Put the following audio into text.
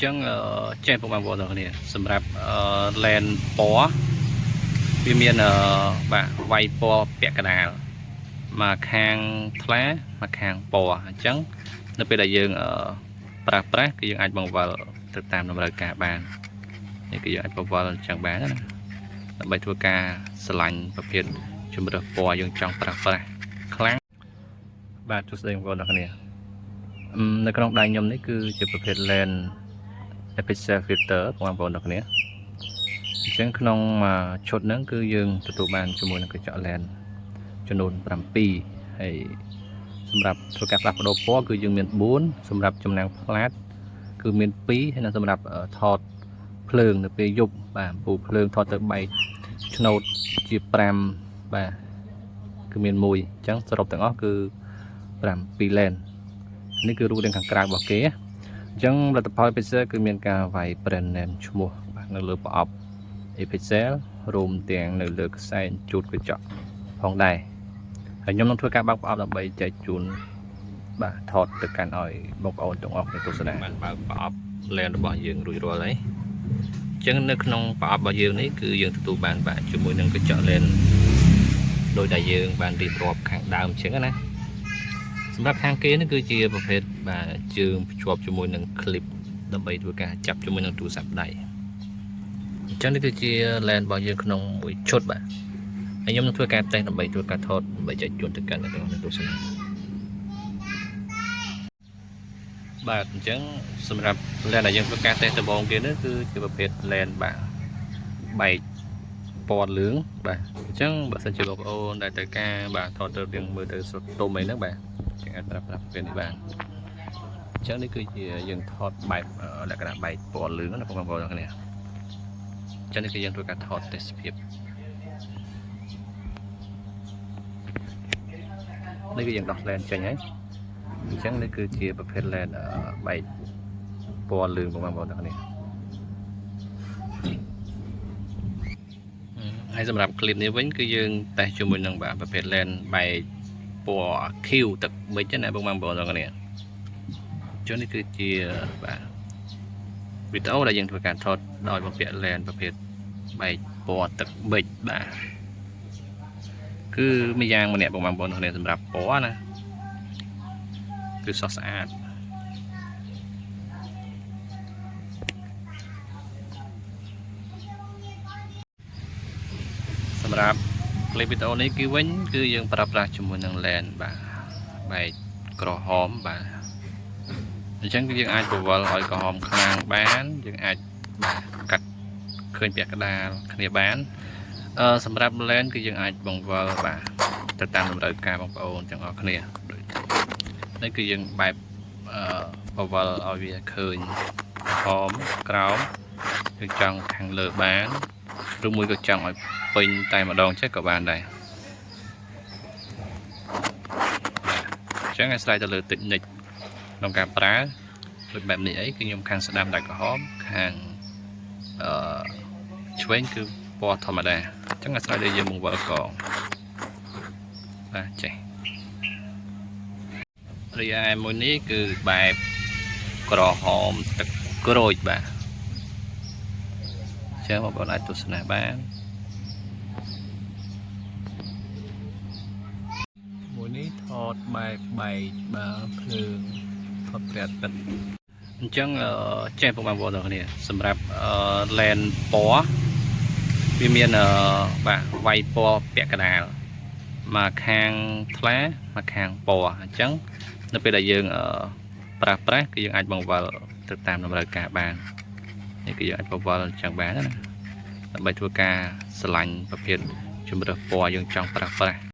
ចឹងចេះពុកបងប្អូនទាំងគ្នាសម្រាប់ឡែនពណ៌វាមានបាទវាយពណ៌ពាក់កណ្ដាលមកខាងថ្លាមកខាងពណ៌អញ្ចឹងនៅពេលដែលយើងប្រើប្រាស់គឺយើងអាចបង្វិលទៅតាមតម្រូវការបាននេះគឺយើងអាចបង្វិលអញ្ចឹងបានណាដើម្បីធ្វើការស្រឡាញ់ប្រភេទជំរើសពណ៌យើងចង់ប្រើប្រាស់ខ្លាំងបាទសួស្តីបងប្អូនទាំងគ្នានៅក្នុងដៃខ្ញុំនេះគឺជាប្រភេទ lens Epixel filter បងប្អូនទាំងគ្នាអញ្ចឹងក្នុងឈុតហ្នឹងគឺយើងទទួលបានជាមួយនឹងកញ្ចក់ lens ចំនួន7ហើយសម្រាប់ធ្វើការផ្លាស់ប្ដូរពណ៌គឺយើងមាន4សម្រាប់ចំណាំងផ្លាតគឺមាន2ហើយនិងសម្រាប់ថតភ្លើងនៅពេលយប់បាទពូភ្លើងថតទៅបែកឆ្នោតជា5បាទគឺមាន1អញ្ចឹងសរុបទាំងអស់គឺ7 lens នេះគឺរូបរាងខាងក្រៅរបស់គេអញ្ចឹងលទ្ធផល Epixel គឺមានការវាយ brand name ឈ្មោះបាទនៅលើប្រអប់ Epixel រួមទាំងនៅលើខ្សែជូតកញ្ចក់ផងដែរហើយខ្ញុំនឹងធ្វើការបើកប្រអប់ដើម្បីចែកជូនបាទថតទៅកាន់ឲ្យបងប្អូនទាំងអស់គ្នាទស្សនាបានបើកប្រអប់ lens របស់យើងរួចរាល់ហើយអញ្ចឹងនៅក្នុងប្រអប់របស់យើងនេះគឺយើងទទួលបានបាទជាមួយនឹងកញ្ចក់ lens ដោយដែលយើងបានរៀបរាប់ខាងដើមអញ្ចឹងណាសម្រាប់ខាងគេនេះគឺជាប្រភេទបាទជើងភ្ជាប់ជាមួយនឹង clip ដើម្បីធ្វើការចាប់ជាមួយនឹងទូរស័ព្ទដៃអញ្ចឹងនេះគឺជា lens របស់យើងក្នុងមួយឈុតបាទហើយខ្ញុំនឹងធ្វើការតេស្តដើម្បីធ្វើការថតដើម្បីចែកជូនទៅកាន់អ្នកទាំងអស់ទស្សនាបាទអញ្ចឹងសម្រាប់ lens ដែលយើងធ្វើការតេស្តដំបូងគេនេះគឺជាប្រភេទ lens បាទបែកពណ៌លឿងបាទអញ្ចឹងបើសិនជាបងប្អូនដែលត្រូវការបាទថតទៅរៀងមើលទៅស្រទុំអីហ្នឹងបាទអាចប្រើប្រាស់ពេលនេះបានអញ្ចឹងនេះគឺជាយើងថតបែបលក្ខណៈបែកពណ៌លឿងណាបងប្អូនទាំងគ្នាអញ្ចឹងនេះគឺយើងធ្វើការថតទេសភាពនេះគឺយើងដោះ lens ចេញហើយអញ្ចឹងនេះគឺជាប្រភេទ lens បែកពណ៌លឿងបងប្អូនទាំងគ្នាហើយសម្រាប់ clip នេះវិញគឺយើងតេស្តជាមួយនឹងបាទប្រភេទ lens បែកពណ៌ Q ទឹកប៊ិចណាបងប្អូនទាំងគ្នាចុះនេះគឺជាបាទវីដេអូដែលយើងធ្វើការថតដោយបំពាក់ lens ប្រភេទបែកពណ៌ទឹកប៊ិចបាទគឺមួយយ៉ាងម្នាក់បងប្អូនទាំងគ្នាសម្រាប់ពណ៌ណាគឺស្រស់ស្អាតសម្រាប់ clip វីដេអូនេះគឺវិញគឺយើងប្រើប្រាស់ជាមួយនឹង lens បាទបែកក្រហមបាទអញ្ចឹងគឺយើងអាចពង្វល់ឲ្យក្រហមខ្លាំងបានយើងអាចបាទកាត់ឃើញពាក់កណ្ដាលគ្នាបានសម្រាប់ lens គឺយើងអាចបង្វិលបាទទៅតាមតម្រូវការបងប្អូនទាំងអស់គ្នានេះគឺយើងបែបបង្វិលឲ្យវាឃើញក្រហមក្រោមឬចង់ខាងលើបានឬមួយក៏ចង់ឲ្យពេញតែម្ដងចេះក៏បានដែរអញ្ចឹងឲ្យស្រ័យទៅលើតិចនិចក្នុងការប្រើដូចបែបនេះអីគឺខ្ញុំខាងស្ដាំដាក់ក្រហមខាងឆ្វេងគឺពណ៌ធម្មតាអញ្ចឹងអាស្រ័យលើយើងបង្វិលកងបាទចេះរីឯមួយនេះគឺបែបក្រហមទឹកក្រូចបាទអញ្ចឹងបងប្អូនអាចទស្សនាបានមួយនេះថតបែបបែកបើភ្លើងថតព្រះអាទិត្យអញ្ចឹងចេះបងប្អូនទាំងគ្នាសម្រាប់ lens ពណ៌វាមានបាទវាយពណ៌ពាក់កណ្ដាលមកខាងថ្លាមកខាងពណ៌អញ្ចឹងនៅពេលដែលយើងប្រើប្រាស់គឺយើងអាចបង្វិលទៅតាមតម្រូវការបាននេះគឺយើងអាចបង្វិលអញ្ចឹងបានណាដើម្បីធ្វើការស្រឡាញ់ប្រភេទជំរើសពណ៌យើងចង់ប្រើប្រាស់